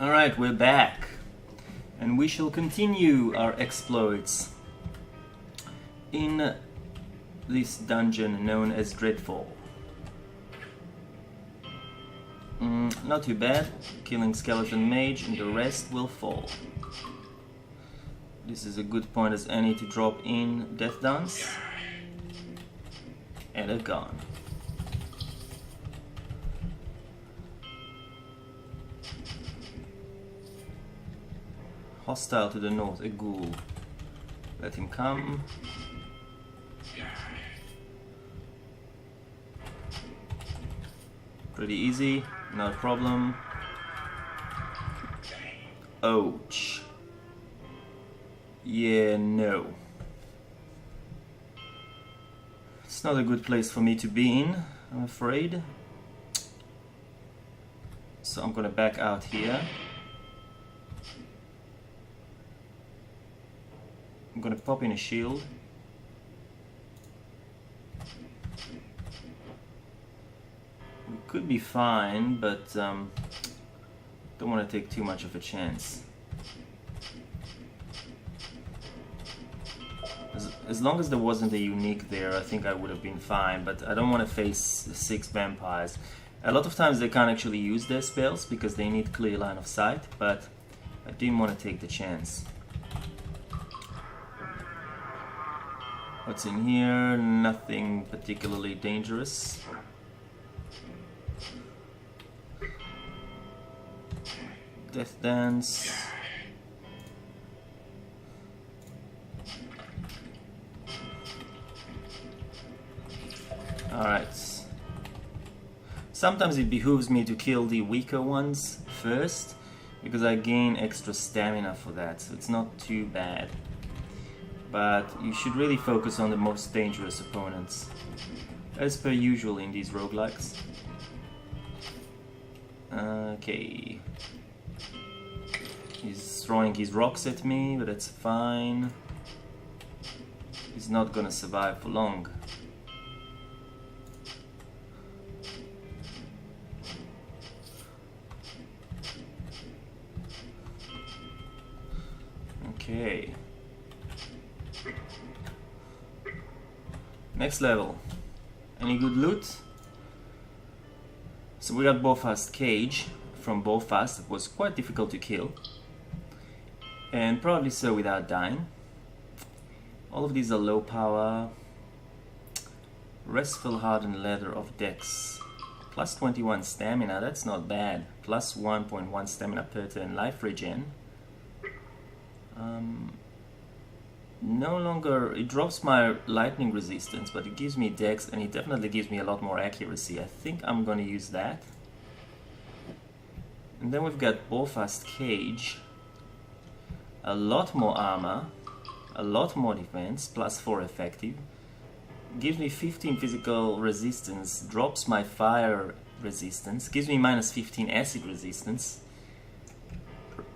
Alright, we're back, and we shall continue our exploits in this dungeon known as Dreadfall. Not too bad, killing Skeleton Mage and the rest will fall. This is a good point as any to drop in Death Dance and a gun. Hostile to the north, a ghoul. Let him come. Pretty easy, not a problem. Ouch. Yeah, no. It's not a good place for me to be in, I'm afraid. So I'm gonna back out here. I'm gonna pop in a shield. We could be fine, but don't want to take too much of a chance. As long as there wasn't a unique there, I think I would have been fine, but I don't want to face 6 vampires. A lot of times they can't actually use their spells because they need clear line of sight, but I didn't want to take the chance. What's in here? Nothing particularly dangerous. Death Dance. Alright. Sometimes it behooves me to kill the weaker ones first, because I gain extra stamina for that, so it's not too bad. But you should really focus on the most dangerous opponents, as per usual in these roguelikes. Okay. He's throwing his rocks at me, but that's fine. He's not gonna survive for long. Okay. Next level. Any good loot? So we got Bofast Cage from Bofast. It was quite difficult to kill, and probably so without dying. All of these are low power. Restful Hardened Leather of Dex. Plus 21 stamina, that's not bad. Plus 1.1 stamina per turn life regen. No longer, it drops my lightning resistance, but it gives me dex, and it definitely gives me a lot more accuracy. I think I'm gonna use that. And then we've got Bofast Cage. A lot more armor, a lot more defense, plus 4 effective. Gives me 15 physical resistance, drops my fire resistance, gives me minus 15 acid resistance.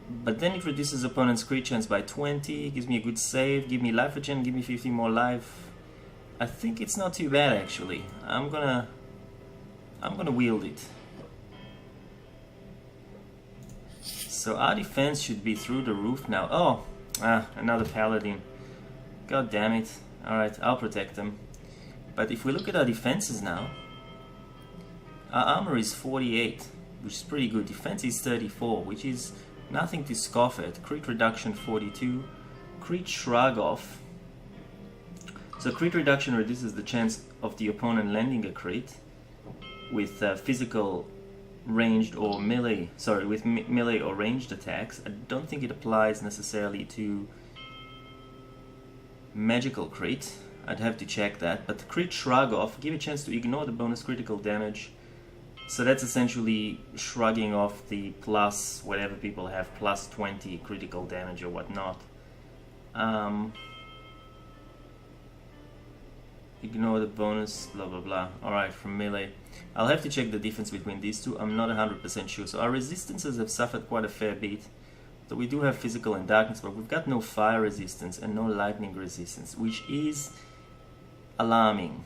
But then it reduces opponent's crit chance by 20, gives me a good save, give me life regen, give me 15 more life. I think it's not too bad actually. I'm gonna wield it. So our defense should be through the roof now. Oh, another paladin. God damn it. Alright, I'll protect them. But if we look at our defenses now, our armor is 48, which is pretty good. Defense is 34, which is nothing to scoff at. Crit reduction 42, crit shrug off. So crit reduction reduces the chance of the opponent landing a crit with physical ranged or melee, with melee or ranged attacks. I don't think it applies necessarily to magical crit. I'd have to check that. But crit shrug off, give a chance to ignore the bonus critical damage. So that's essentially shrugging off the plus, whatever people have, plus 20 critical damage or whatnot. Ignore the bonus, blah blah blah. Alright, from melee. I'll have to check the difference between these two, I'm not 100% sure. So our resistances have suffered quite a fair bit. So we do have physical and darkness, but we've got no fire resistance and no lightning resistance, which is alarming.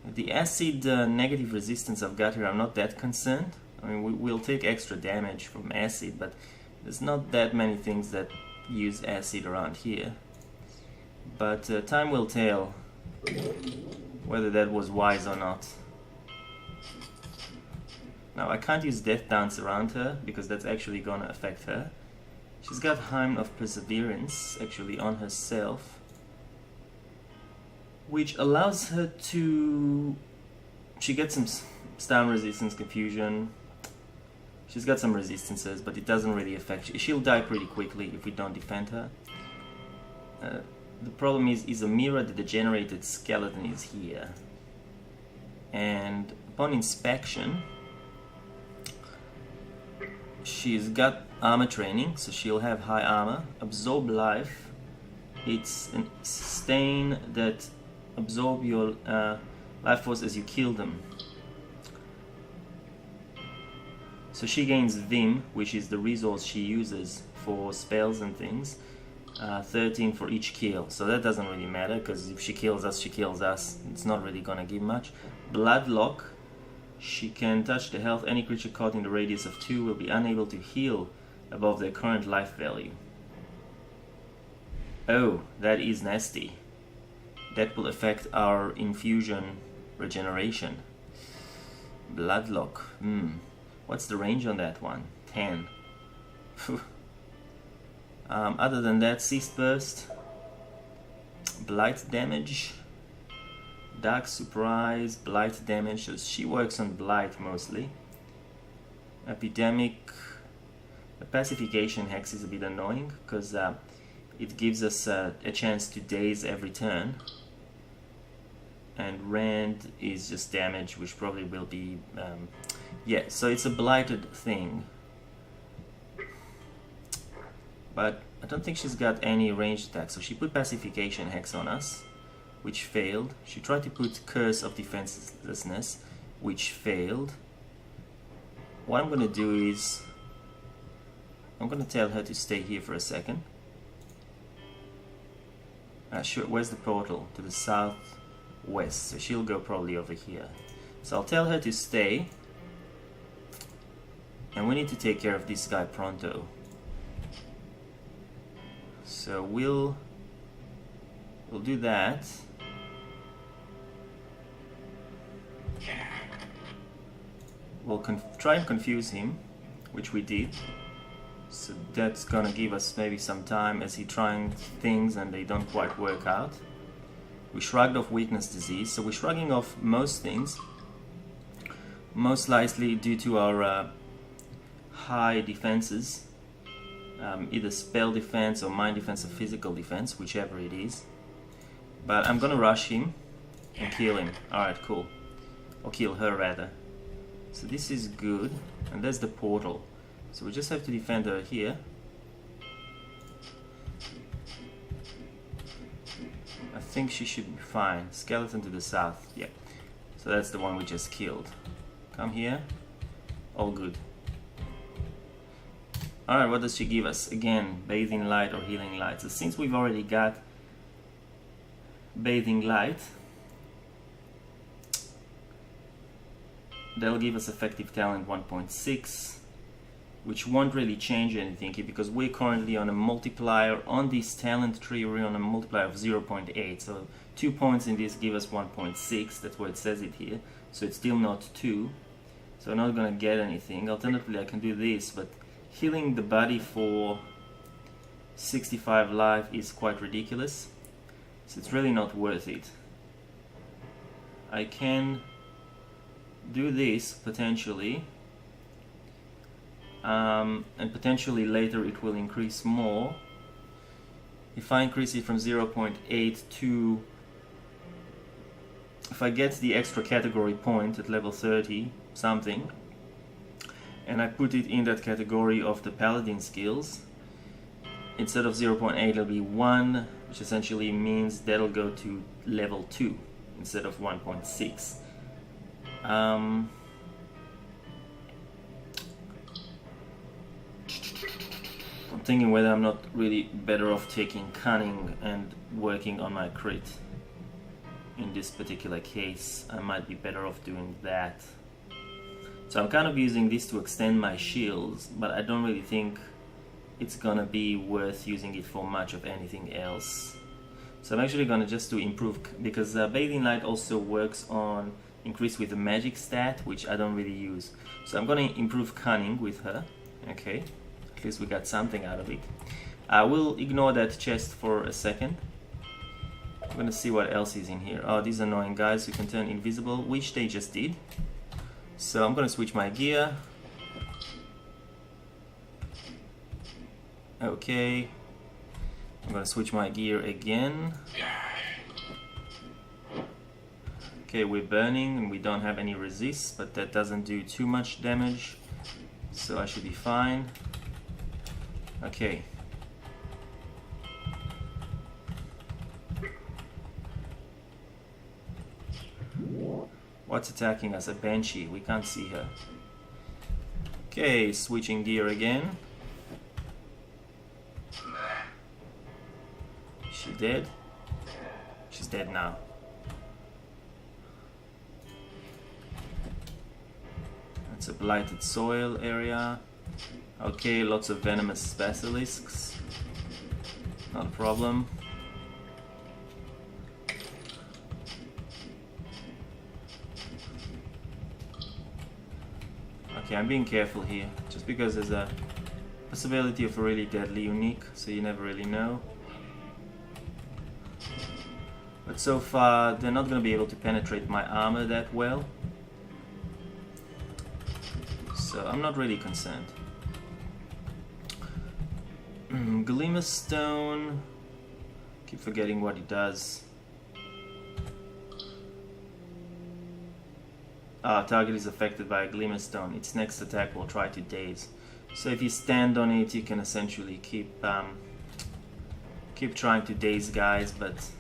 The acid negative resistance I've got here, I'm not that concerned. I mean, we'll take extra damage from acid, but there's not that many things that use acid around here. But time will tell whether that was wise or not. Now I can't use Death Dance around her because that's actually gonna affect her. She's got Hymn of Perseverance actually on herself, which allows her to... She gets some stun resistance, confusion. She's got some resistances, but it doesn't really affect... She'll die pretty quickly if we don't defend her. The problem is Izomira the Degenerated Skeleton is here. And upon inspection, she's got armor training, so she'll have high armor. Absorb life. It's a stain that absorb your life force as you kill them. So she gains Vim, which is the resource she uses for spells and things. 13 for each kill, so that doesn't really matter because if she kills us, she kills us. It's not really gonna give much. Bloodlock. She can touch the health. Any creature caught in the radius of 2 will be unable to heal above their current life value. Oh, that is nasty. That will affect our infusion regeneration. Bloodlock. What's the range on that one? 10. Other than that, Ceased Burst, Blight damage, Dark Surprise, Blight damage, so she works on Blight mostly. Epidemic, the Pacification Hex is a bit annoying because it gives us a chance to daze every turn. And Rend is just damage, which probably will be... yeah, so it's a blighted thing. But I don't think she's got any ranged attacks, so she put Pacification Hex on us, which failed. She tried to put Curse of Defenselessness, which failed. What I'm going to do is I'm going to tell her to stay here for a second. Sure, where's the portal? To the southwest, so she'll go probably over here. So I'll tell her to stay, and we need to take care of this guy pronto. So we'll do that. We'll try and confuse him, which we did. So that's gonna give us maybe some time as he trying things and they don't quite work out. We shrugged off Weakness Disease, so we're shrugging off most things, most likely due to our high defenses. Either spell defense or mind defense or physical defense, whichever it is. But I'm gonna rush him and kill him. Alright, cool. Or kill her rather. So this is good. And there's the portal. So we just have to defend her here. I think she should be fine. Skeleton to the south. Yeah. So that's the one we just killed. Come here. All good. Alright, what does she give us? Again, Bathing Light or Healing Light. So since we've already got Bathing Light, that'll give us Effective Talent 1.6, which won't really change anything here because we're currently on a multiplier on this talent tree. We're on a multiplier of 0.8, so 2 points in this give us 1.6. That's where it says it here, so it's still not 2, so we're not gonna get anything. Alternatively, I can do this, but healing the body for 65 life is quite ridiculous, so it's really not worth it. I can do this potentially, and potentially later it will increase more. If I increase it from 0.8 to... if I get the extra category point at level 30 something, and I put it in that category of the paladin skills, instead of 0.8 it'll be 1, which essentially means that'll go to level 2 instead of 1.6. I'm thinking whether I'm not really better off taking Cunning and working on my crit. In this particular case, I might be better off doing that. So I'm kind of using this to extend my shields, but I don't really think it's gonna be worth using it for much of anything else. So I'm actually gonna just do improve, because Bathing Light also works on increase with the magic stat, which I don't really use. So I'm gonna improve Cunning with her. Okay, at least we got something out of it. I will ignore that chest for a second. I'm gonna see what else is in here. Oh, these annoying guys who can turn invisible, which they just did. So I'm gonna switch my gear. Okay, I'm gonna switch my gear again. Okay, we're burning and we don't have any resist, but that doesn't do too much damage, so I should be fine. Okay. What's attacking us? A Banshee. We can't see her. Okay, switching gear again. Is she dead? She's dead now. That's a blighted soil area. Okay, lots of venomous basilisks. Not a problem. Okay, I'm being careful here, just because there's a possibility of a really deadly unique, so you never really know. But so far, they're not going to be able to penetrate my armor that well, so I'm not really concerned. Glimmerstone, keep forgetting what it does. Target is affected by a Glimmerstone. Its next attack will try to daze. So if you stand on it, you can essentially keep trying to daze guys, but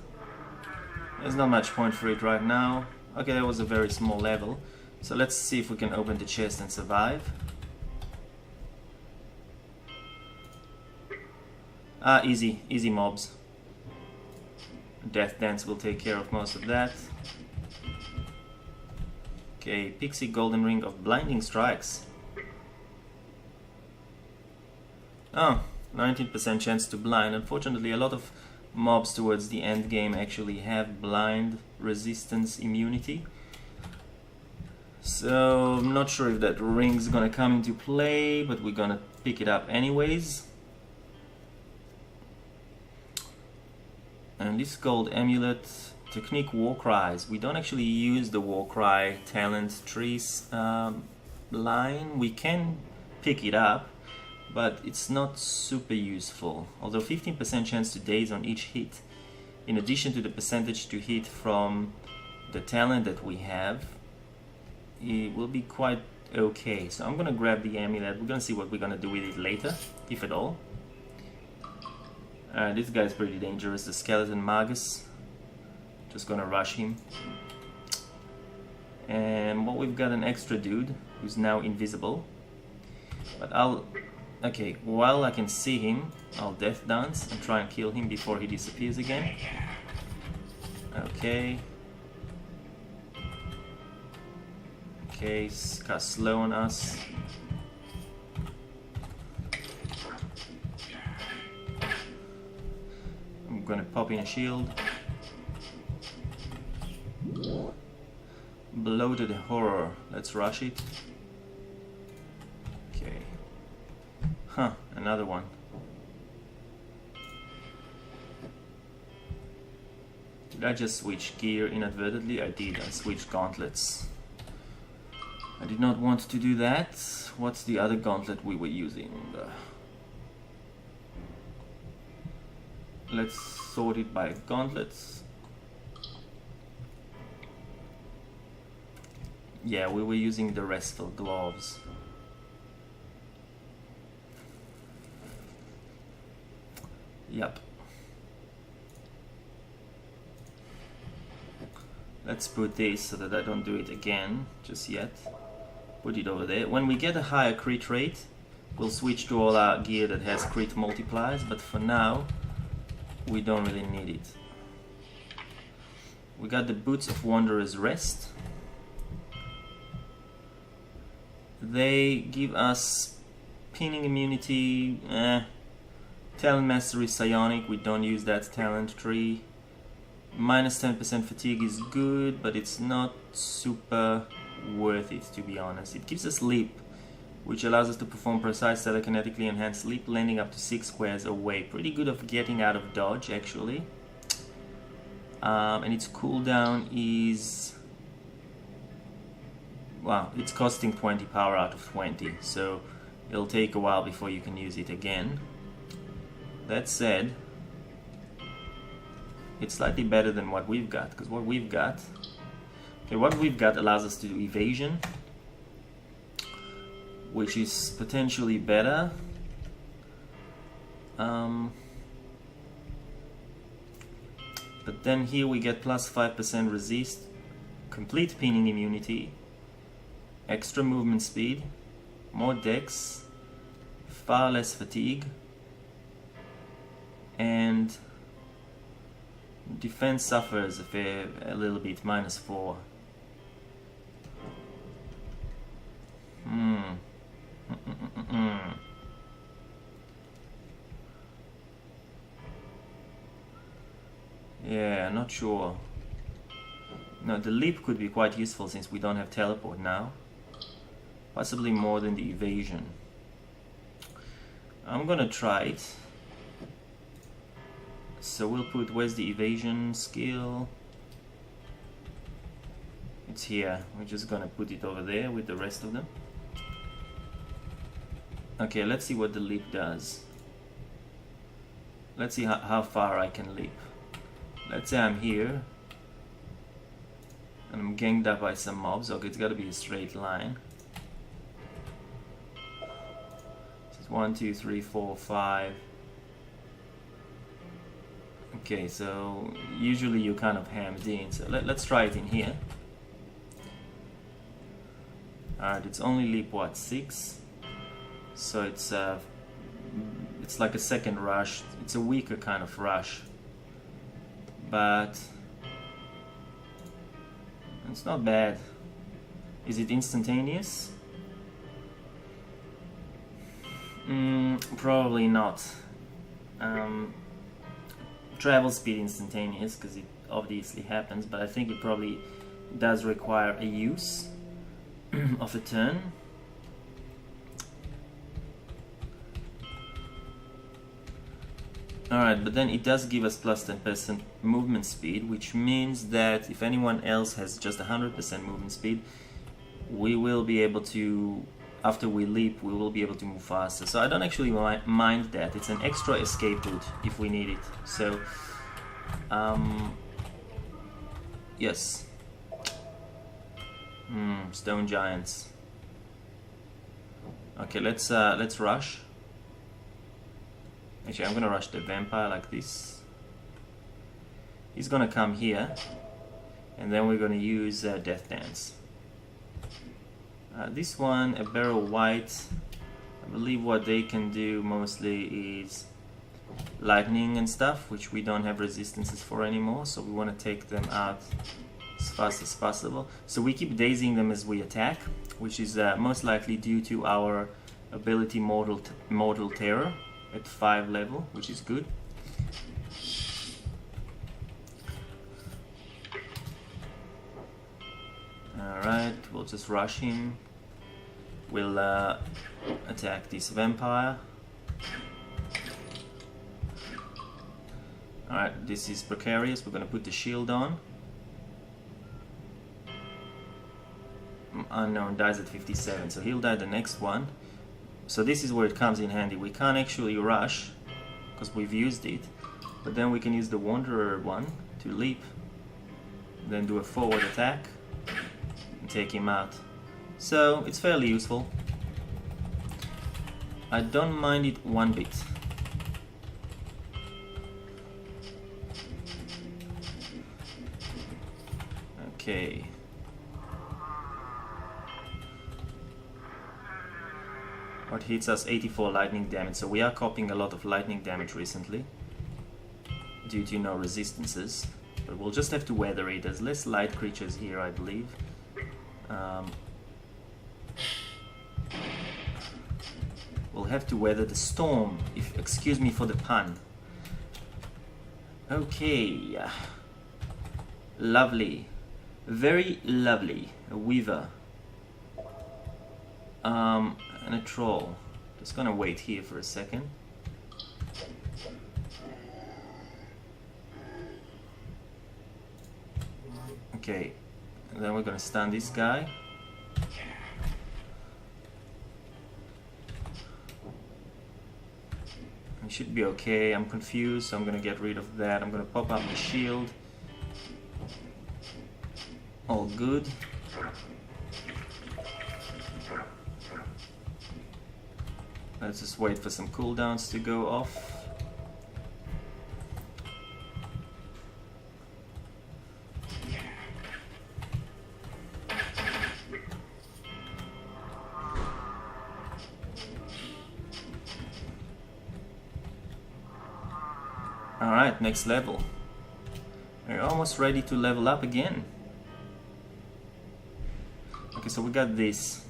there's not much point for it right now. Okay, that was a very small level. So let's see if we can open the chest and survive. Easy mobs. Death Dance will take care of most of that. Okay, Pixie Golden Ring of Blinding Strikes. Oh, 19% chance to blind. Unfortunately, a lot of mobs towards the end game actually have blind resistance immunity. So, I'm not sure if that ring's gonna come into play, but we're gonna pick it up anyways. And this gold amulet, Technique War Cries. We don't actually use the War Cry talent trees line. We can pick it up, but it's not super useful. Although 15% chance to daze on each hit, in addition to the percentage to hit from the talent that we have, it will be quite okay. So I'm gonna grab the amulet. We're gonna see what we're gonna do with it later, if at all. This guy's pretty dangerous, the Skeleton Magus. Just gonna rush him. And well, we've got an extra dude who's now invisible. But okay, while I can see him, I'll Death Dance and try and kill him before he disappears again. Okay. Okay, cast slow on us. I'm gonna pop in a shield. Bloated Horror. Let's rush it. Okay. Huh, another one. Did I just switch gear inadvertently? I did. I switched gauntlets. I did not want to do that. What's the other gauntlet we were using? Let's sort it by gauntlets. Yeah, we were using the Restful Gloves. Yep. Let's put this so that I don't do it again just yet. Put it over there. When we get a higher crit rate, we'll switch to all our gear that has crit multipliers, but for now, we don't really need it. We got the Boots of Wanderer's Rest. They give us pinning immunity, talent mastery psionic, we don't use that talent tree. Minus 10% fatigue is good, but it's not super worth it, to be honest. It gives us leap, which allows us to perform precise telekinetically enhanced leap, landing up to 6 squares away. Pretty good of getting out of dodge, actually. And its cooldown is... Wow, it's costing 20 power out of 20, so it'll take a while before you can use it again. That said, it's slightly better than what we've got, because what we've got allows us to do evasion, which is potentially better. But then here we get plus 5% resist, complete pinning immunity, extra movement speed, more dex, far less fatigue, and defense suffers a little bit, minus 4. Yeah, not sure. No, the leap could be quite useful since we don't have teleport now. Possibly more than the evasion. I'm gonna try it. So we'll put, where's the evasion skill? It's here. We're just gonna put it over there with the rest of them. Okay, let's see what the leap does. Let's see how far I can leap. Let's say I'm here and I'm ganged up by some mobs. Okay, it's gotta be a straight line. This is 1, 2, 3, 4, 5. Okay, so usually you kind of hammed in, so let's try it in here. Alright, it's only leap what, 6? So it's like a second rush. It's a weaker kind of rush, but it's not bad. Is it instantaneous? Probably not. Travel speed instantaneous, because it obviously happens, but I think it probably does require a use of a turn. Alright, but then it does give us plus 10% movement speed, which means that if anyone else has just 100% movement speed, we will be able to, after we leap, we will be able to move faster. So I don't actually mind that. It's an extra escape route if we need it. So, yes. Stone giants. Okay, let's rush. Actually, I'm gonna rush the vampire like this. He's gonna come here, and then we're gonna use Death Dance. This one, a Barrow White, I believe what they can do mostly is lightning and stuff, which we don't have resistances for anymore, so we want to take them out as fast as possible. So we keep dazing them as we attack, which is most likely due to our ability Mortal Terror at 5 level, which is good. Alright, we'll just rush him. We'll attack this vampire. Alright, this is precarious. We're gonna put the shield on. Unknown dies at 57, so he'll die the next one. So this is where it comes in handy. We can't actually rush because we've used it, but then we can use the Wanderer one to leap, then do a forward attack and take him out. So it's fairly useful. I don't mind it one bit. Okay. What hits us? 84 lightning damage. So we are copying a lot of lightning damage recently due to no resistances. But we'll just have to weather it. There's less light creatures here, I believe. We'll have to weather the storm, if excuse me for the pun. Okay. Lovely. Very lovely. A weaver. And a troll. Just gonna wait here for a second. Okay, and then we're gonna stun this guy. It should be okay. I'm confused, so I'm gonna get rid of that. I'm gonna pop up the shield. All good. Let's just wait for some cooldowns to go off. Alright, next level. We're almost ready to level up again. Okay, so we got this.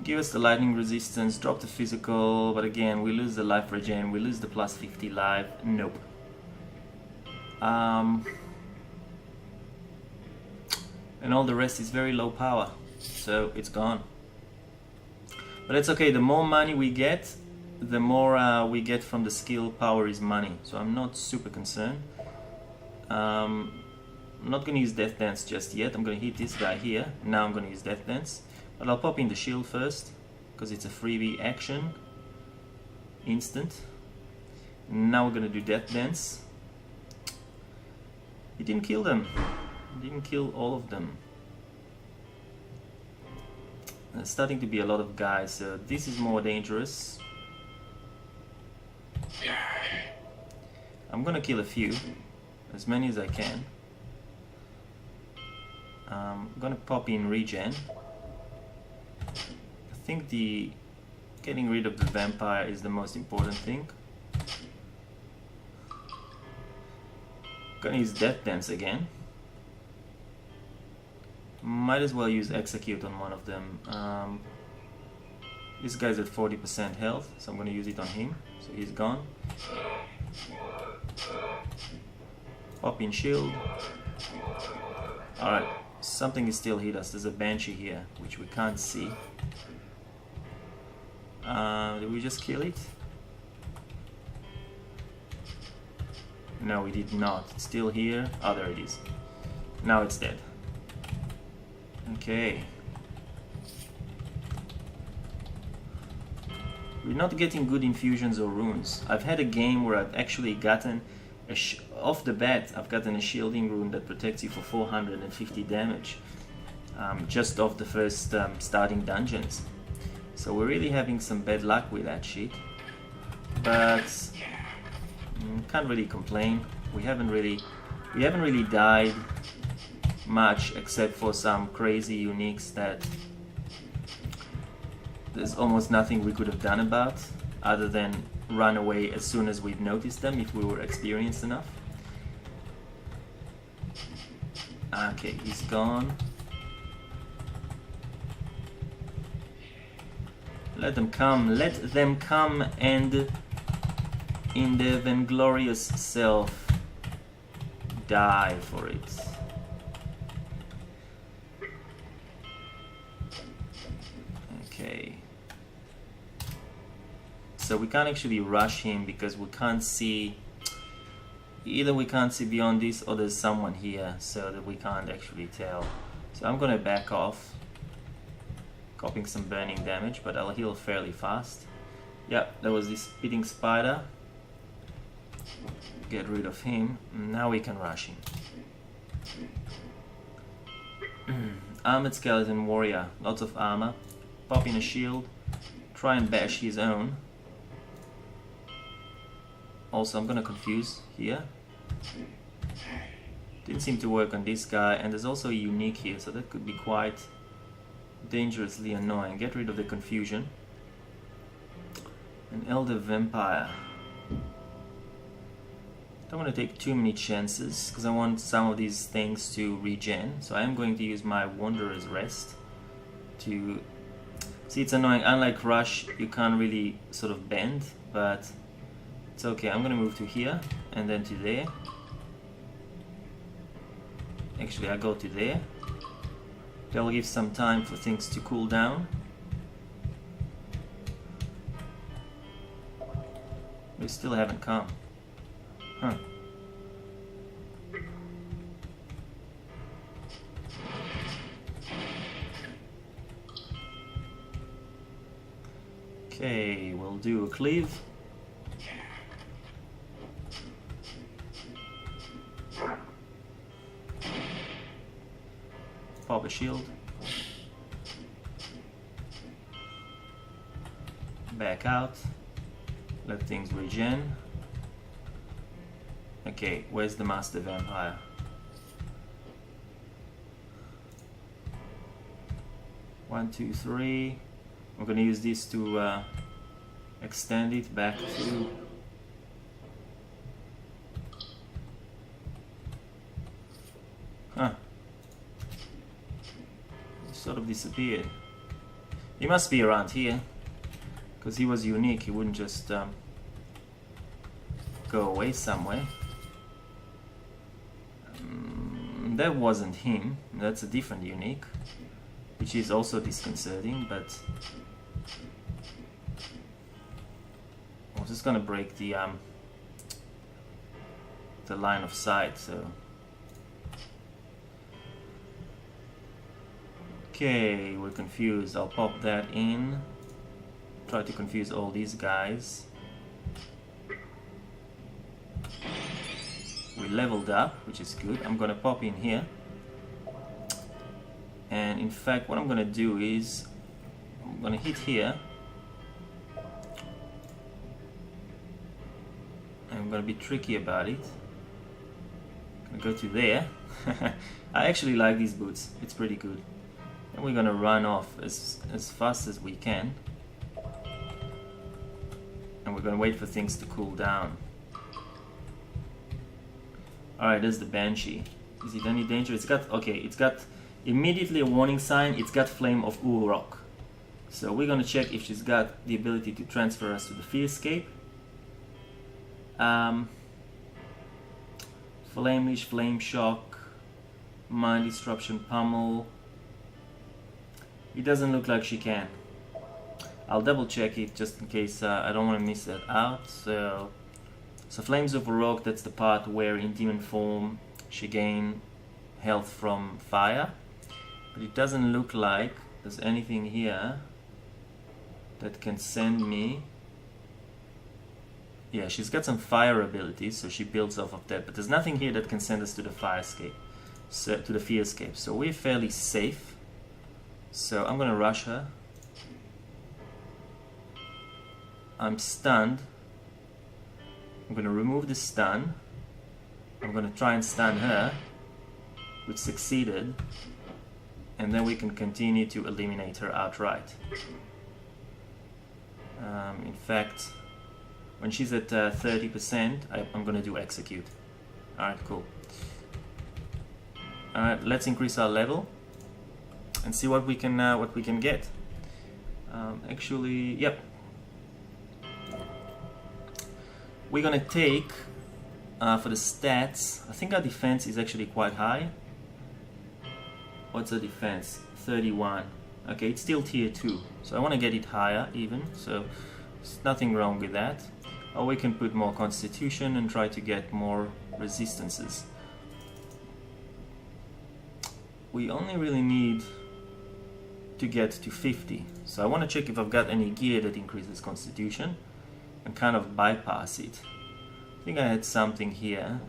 Give us the lightning resistance, drop the physical, but again, we lose the life regen, we lose the plus 50 life. Nope. And all the rest is very low power, so it's gone. But it's okay, the more money we get, the more we get from the skill. Power is money, so I'm not super concerned. I'm not going to use Death Dance just yet. I'm going to hit this guy here. Now I'm going to use Death Dance. But I'll pop in the shield first, because it's a freebie action. Instant. Now we're going to do Death Dance. He didn't kill them. He didn't kill all of them. There's starting to be a lot of guys, so this is more dangerous. I'm gonna kill a few, as many as I can. I'm gonna pop in regen. I think the getting rid of the vampire is the most important thing. Gonna use Death Dance again. Might as well use Execute on one of them. This guy's at 40% health, so I'm gonna use it on him. So he's gone. Pop in shield. Alright, something is still hit us. There's a banshee here, which we can't see. Did we just kill it? No, we did not. It's still here. Oh, there it is. Now it's dead. Okay. We're not getting good infusions or runes. I've had a game where I've actually gotten off the bat, I've gotten a shielding rune that protects you for 450 damage, just off the first starting dungeons. So we're really having some bad luck with that shit. But can't really complain. We haven't really died much, except for some crazy uniques that there's almost nothing we could have done about, other than run away as soon as we've noticed them if we were experienced enough. Okay, he's gone. Let them come and in their vainglorious self die for it. Okay. So we can't actually rush him because we can't see, either we can't see beyond this or there's someone here, so that we can't actually tell. So I'm gonna back off, copying some burning damage, but I'll heal fairly fast. Yep, there was this spitting spider. Get rid of him. Now we can rush him. Armored skeleton warrior, lots of armor. Pop in a shield, try and bash his own. Also, I'm gonna confuse here. Didn't seem to work on this guy, and there's also a unique here, so that could be quite dangerously annoying. Get rid of the confusion. An elder vampire. Don't want to take too many chances because I want some of these things to regen, so I am going to use my Wanderer's Rest to See, it's annoying. Unlike Rush, you can't really sort of bend, but it's okay. I'm gonna move to here and then to there. Actually, I go to there. That'll give some time for things to cool down. They still haven't come. Huh. Okay, we'll do a cleave. Pop a shield. Back out. Let things regen. Okay, where's the Master Vampire? One, two, three. I'm gonna use this to extend it back to sort of disappeared. He must be around here because he was unique. He wouldn't just go away somewhere. That wasn't him. That's a different unique, which is also disconcerting, but I'm just gonna break the line of sight. So okay, we're confused. I'll pop that in. Try to confuse all these guys. We leveled up, which is good. I'm gonna pop in here. And in fact, what I'm gonna do is I'm gonna hit here. And I'm gonna be tricky about it. I'm gonna go to there. I actually like these boots. It's pretty good. And we're gonna run off as fast as we can. And we're gonna wait for things to cool down. Alright, there's the Banshee. Is it any danger? It's got, okay, it's got immediately a warning sign. It's got Flame of Uruk. So we're gonna check if she's got the ability to transfer us to the Fearscape. Flame-ish, Flame Shock, Mind Disruption, Pummel. It doesn't look like she can. I'll double check it just in case I don't want to miss that out. So Flames of Uruk, that's the part where in demon form she gain health from fire. But it doesn't look like there's anything here that can send me. Yeah, she's got some fire abilities, so she builds off of that. But there's nothing here that can send us to the Firescape, so to the Fearscape. So we're fairly safe. So I'm gonna rush her. I'm stunned. I'm gonna remove the stun. I'm gonna try and stun her, which succeeded. And then we can continue to eliminate her outright. In fact, when she's at 30%, I'm gonna do execute. Alright, cool. Alright, let's increase our level and see what we can get. Actually, yep. We're gonna take for the stats. I think our defense is actually quite high. What's our defense? 31. Okay, it's still tier 2, so I want to get it higher even. So there's nothing wrong with that. Or we can put more constitution and try to get more resistances. We only really need to get to 50. So I want to check if I've got any gear that increases constitution and kind of bypass it. I think I had something here.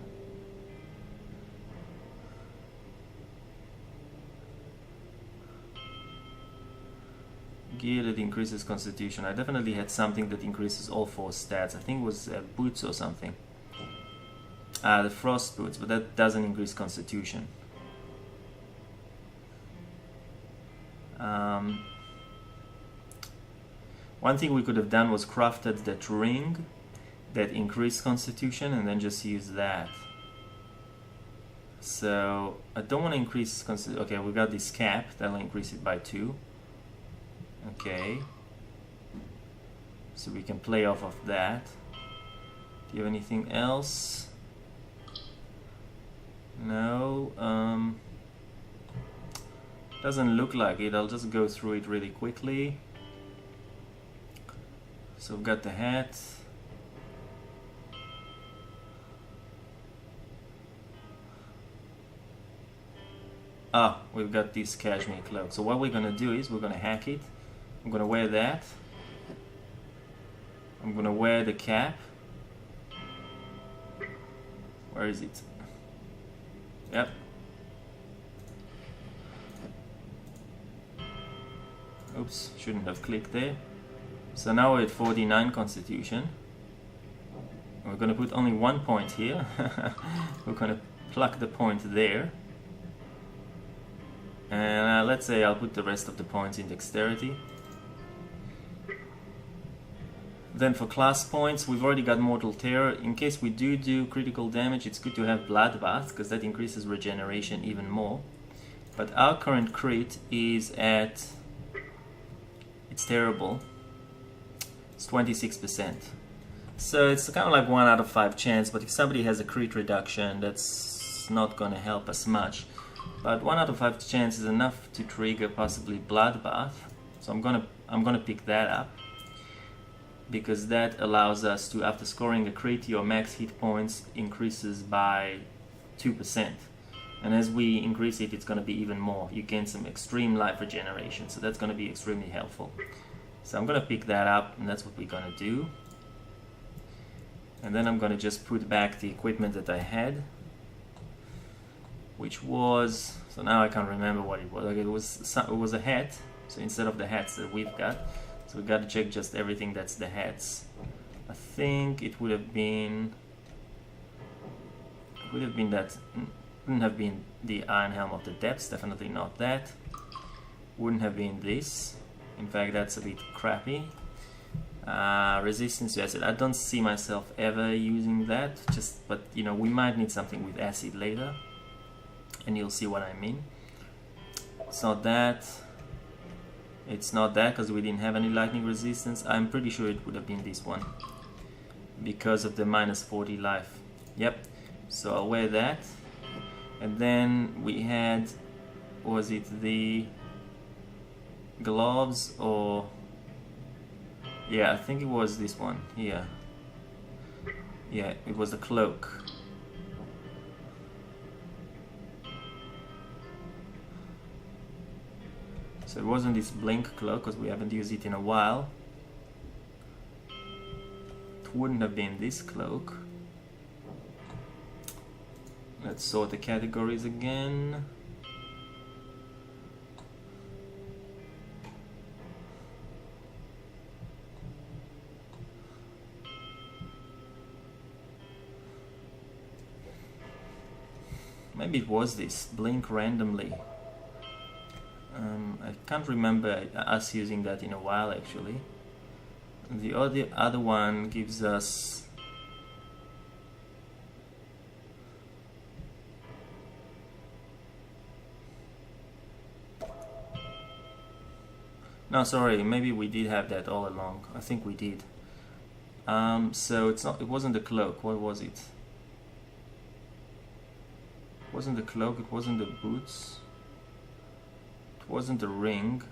Gear that increases constitution. I definitely had something that increases all 4 stats. I think it was boots or something. The frost boots, but that doesn't increase constitution. One thing we could have done was crafted that ring that increased constitution and then just use that. So I don't want to increase constitution. Okay, we got this cap that'll increase it by 2. Okay. So we can play off of that. Do you have anything else? No. Doesn't look like it. I'll just go through it really quickly. So we've got the hat. Ah, we've got this cashmere cloak. So what we're gonna do is we're gonna hack it. I'm gonna wear that. I'm gonna wear the cap. Where is it? Yep. Oops, shouldn't have clicked there. So now we're at 49 constitution. We're gonna put only 1 point here. We're gonna pluck the point there. And let's say I'll put the rest of the points in dexterity. Then for class points, we've already got Mortal Terror. In case we do critical damage, it's good to have Bloodbath, because that increases regeneration even more. But our current crit is at... it's terrible. It's 26%. So it's kind of like 1 out of 5 chance, but if somebody has a crit reduction, that's not going to help us much. But 1 out of 5 chance is enough to trigger possibly Bloodbath. So I'm gonna pick that up, because that allows us to, after scoring a crit, your max hit points increases by 2%. And as we increase it, it's going to be even more. You gain some extreme life regeneration, so that's going to be extremely helpful. So I'm going to pick that up, and that's what we're going to do. And then I'm going to just put back the equipment that I had, which was, so now I can't remember what it was. Like it was a hat, so instead of the hats that we've got. So we've got to check just everything that's the hats. I think it would have been that, wouldn't have been the Iron Helm of the Depths, definitely not that. Wouldn't have been this. In fact, that's a bit crappy. Resistance to acid. I don't see myself ever using that. But you know, we might need something with acid later, and you'll see what I mean. It's not that. It's not that because we didn't have any lightning resistance. I'm pretty sure it would have been this one because of the minus 40 life. Yep. So I'll wear that. And then we had, was it the gloves or, yeah, I think it was this one here. Yeah, it was the cloak. So it wasn't this blink cloak because we haven't used it in a while. It wouldn't have been this cloak. Let's sort the categories again. Maybe it was this, blink randomly. I can't remember us using that in a while actually. The other one gives us no, sorry, maybe we did have that all along. I think we did. So it wasn't the cloak. What was it? It wasn't the cloak, it wasn't the boots. It wasn't the ring.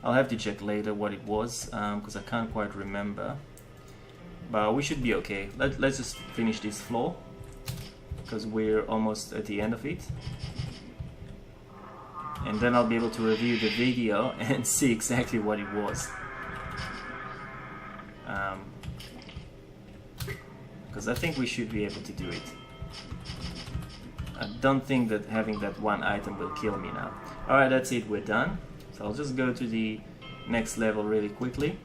I'll have to check later what it was because I can't quite remember. But we should be okay. Let's just finish this floor, because we're almost at the end of it, and then I'll be able to review the video and see exactly what it was, because I think we should be able to do it. I don't think that having that one item will kill me now. Alright, that's it, we're done. So I'll just go to the next level really quickly.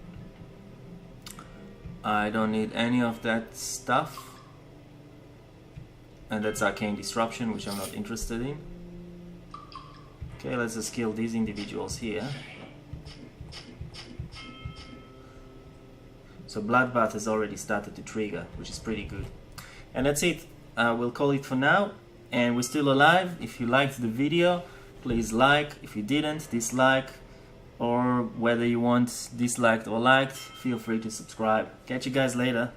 I don't need any of that stuff. And that's Arcane Disruption, which I'm not interested in. Okay, let's just kill these individuals here. So Bloodbath has already started to trigger, which is pretty good. And that's it. We'll call it for now. And we're still alive. If you liked the video, please like. If you didn't, dislike. Or whether you want disliked or liked, feel free to subscribe. Catch you guys later.